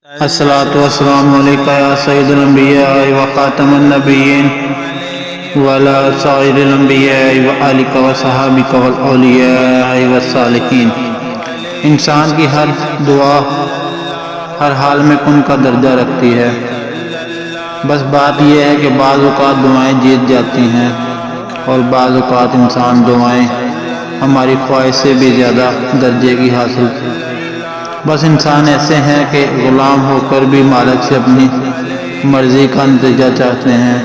الصلاة والسلام علیکہ یا سید الانبیاء و خاتم النبیین وعلی سائر الانبیاء و آلک و صحابک والاولیاء والصالحین۔ انسان کی ہر دعا ہر حال میں کن کا درجہ رکھتی ہے، بس بات یہ ہے کہ بعض اوقات دعائیں جیت جاتی ہیں اور بعض اوقات انسان دعائیں ہماری خواہش سے بھی زیادہ درجے کی حاصل۔ بس انسان ایسے ہیں کہ غلام ہو کر بھی مالک سے اپنی مرضی کا نتیجہ چاہتے ہیں۔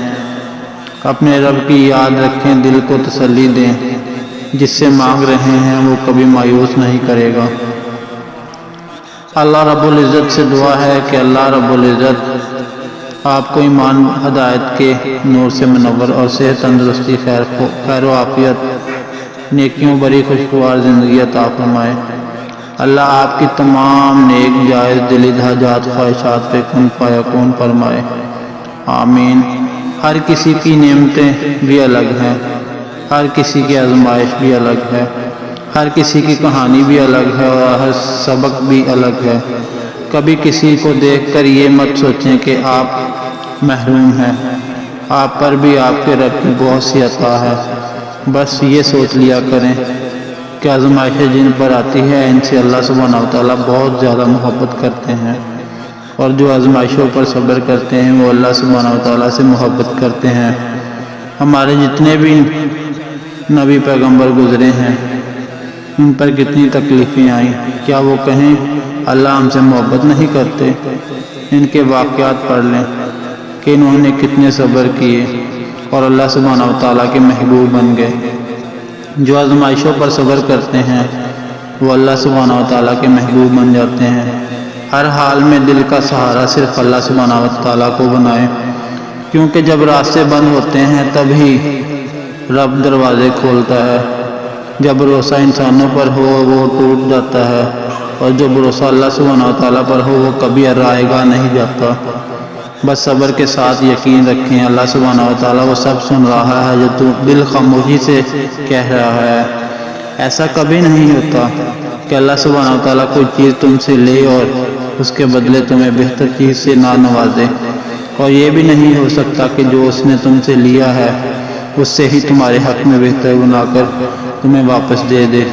اپنے رب کی یاد رکھیں، دل کو تسلی دیں، جس سے مانگ رہے ہیں وہ کبھی مایوس نہیں کرے گا۔ اللہ رب العزت سے دعا ہے کہ اللہ رب العزت آپ کو ایمان ہدایت کے نور سے منور اور صحت تندرستی خیر و عافیت نیکیوں بری خوشگوار زندگی عطا فرمائے۔ اللہ آپ کی تمام نیک جائز دلی حاجات خواہشات پہ کن فیکون فرمائے، آمین۔ ہر کسی کی نعمتیں بھی الگ ہیں، ہر کسی کی آزمائش بھی الگ ہے، ہر کسی کی کہانی بھی الگ ہے اور ہر سبق بھی الگ ہے۔ کبھی کسی کو دیکھ کر یہ مت سوچیں کہ آپ محروم ہیں، آپ پر بھی آپ کے رب کی بہت سی عطا ہے۔ بس یہ سوچ لیا کریں کہ آزمائشیں جن پر آتی ہے ان سے اللہ سبحانہ وتعالیٰ بہت زیادہ محبت کرتے ہیں، اور جو آزمائشوں پر صبر کرتے ہیں وہ اللہ سبحانہ وتعالیٰ سے محبت کرتے ہیں۔ ہمارے جتنے بھی نبی پیغمبر گزرے ہیں ان پر کتنی تکلیفیں آئیں، کیا وہ کہیں اللہ ہم سے محبت نہیں کرتے؟ ان کے واقعات پڑھ لیں کہ انہوں نے کتنے صبر کیے اور اللہ سبحانہ وتعالیٰ کے محبوب بن گئے۔ جو آزمائشوں پر صبر کرتے ہیں وہ اللہ سبحانہ وتعالیٰ کے محبوب بن جاتے ہیں۔ ہر حال میں دل کا سہارا صرف اللہ سبحانہ وتعالیٰ کو بنائیں، کیونکہ جب راستے بند ہوتے ہیں تبھی رب دروازے کھولتا ہے۔ جب بھروسہ انسانوں پر ہو وہ ٹوٹ جاتا ہے، اور جو بھروسہ اللہ سبحانہ وتعالیٰ پر ہو وہ کبھی رائے گاہ نہیں جاتا۔ بس صبر کے ساتھ یقین رکھیں، اللہ سبحانہ وتعالیٰ وہ سب سن رہا ہے جو تو دل خاموشی سے کہہ رہا ہے۔ ایسا کبھی نہیں ہوتا کہ اللہ سبحانہ وتعالیٰ کوئی چیز تم سے لے اور اس کے بدلے تمہیں بہتر چیز سے نہ نوازے، اور یہ بھی نہیں ہو سکتا کہ جو اس نے تم سے لیا ہے اس سے ہی تمہارے حق میں بہتر بنا کر تمہیں واپس دے دے۔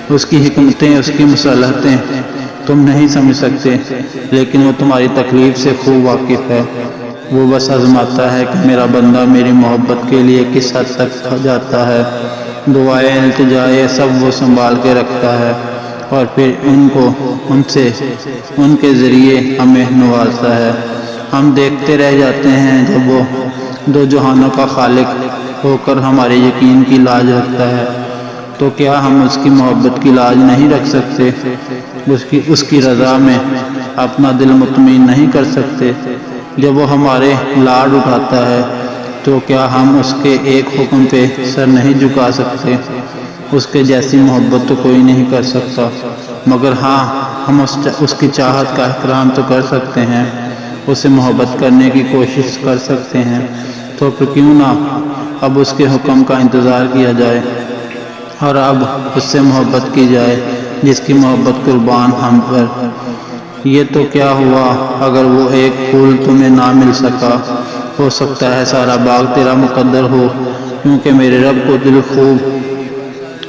اس کی حکمتیں، اس کی مصالحتیں تم نہیں سمجھ سکتے، لیکن وہ تمہاری تکلیف سے خوب واقف ہے۔ وہ بس آزماتا ہے کہ میرا بندہ میری محبت کے لیے کس حد تک جاتا ہے۔ دعائیں، التجائیں سب وہ سنبھال کے رکھتا ہے، اور پھر ان کے ذریعے ہمیں نوازتا ہے۔ ہم دیکھتے رہ جاتے ہیں جب وہ دو جہانوں کا خالق ہو کر ہمارے یقین کی لاج رکھتا ہے، تو کیا ہم اس کی محبت کی لاج نہیں رکھ سکتے؟ اس کی رضا میں اپنا دل مطمئن نہیں کر سکتے؟ جب وہ ہمارے لاڈ اٹھاتا ہے تو کیا ہم اس کے ایک حکم پہ سر نہیں جھکا سکتے؟ اس کے جیسی محبت تو کوئی نہیں کر سکتا، مگر ہاں ہم اس کی چاہت کا احترام تو کر سکتے ہیں، اسے محبت کرنے کی کوشش کر سکتے ہیں۔ تو پھر کیوں نہ اب اس کے حکم کا انتظار کیا جائے اور اب اس سے محبت کی جائے جس کی محبت قربان ہم پر۔ یہ تو کیا ہوا اگر وہ ایک پھول تمہیں نہ مل سکا، ہو سکتا ہے سارا باغ تیرا مقدر ہو، کیونکہ میرے رب کو دل خوب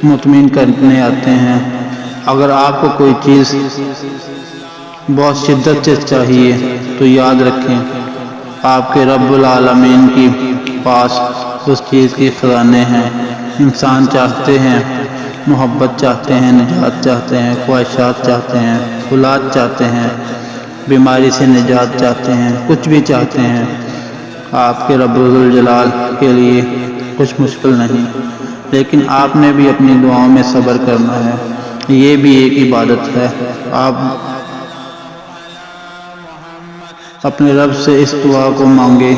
مطمئن کرنے آتے ہیں۔ اگر آپ کو کوئی چیز بہت شدت سے چاہیے تو یاد رکھیں آپ کے رب العالمین کے پاس اس چیز کی خزانے ہیں۔ انسان چاہتے ہیں، محبت چاہتے ہیں، نجات چاہتے ہیں، خواہشات چاہتے ہیں، اولاد چاہتے ہیں، بیماری سے نجات چاہتے ہیں، کچھ بھی چاہتے ہیں۔ آپ کے رب ذوالجلال کے لیے کچھ مشکل نہیں، لیکن آپ نے بھی اپنی دعاؤں میں صبر کرنا ہے، یہ بھی ایک عبادت ہے۔ آپ اپنے رب سے اس دعا کو مانگے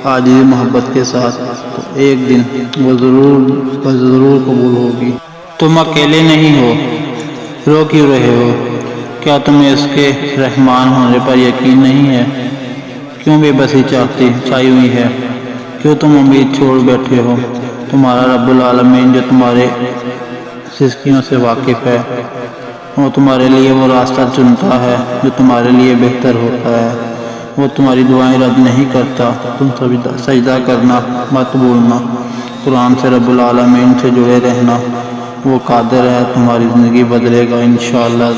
عاجزی محبت کے ساتھ، تو ایک دن وہ ضرور قبول ہوگی۔ تم اکیلے نہیں ہو، رو کیوں رہے ہو؟ کیا تمہیں اس کے رحمان ہونے پر یقین نہیں ہے؟ کیوں بے بسی چھائی ہوئی ہے؟ کیوں تم امید چھوڑ بیٹھے ہو؟ تمہارا رب العالمین جو تمہارے سسکیوں سے واقف ہے، وہ تمہارے لیے وہ راستہ چنتا ہے جو تمہارے لیے بہتر ہوتا ہے، وہ تمہاری دعائیں رد نہیں کرتا، تم سجدہ کرنا مت بھولنا، قرآن سے رب العالمین سے جڑے رہنا، وہ قادر ہے تمہاری زندگی بدلے گا انشاءاللہ۔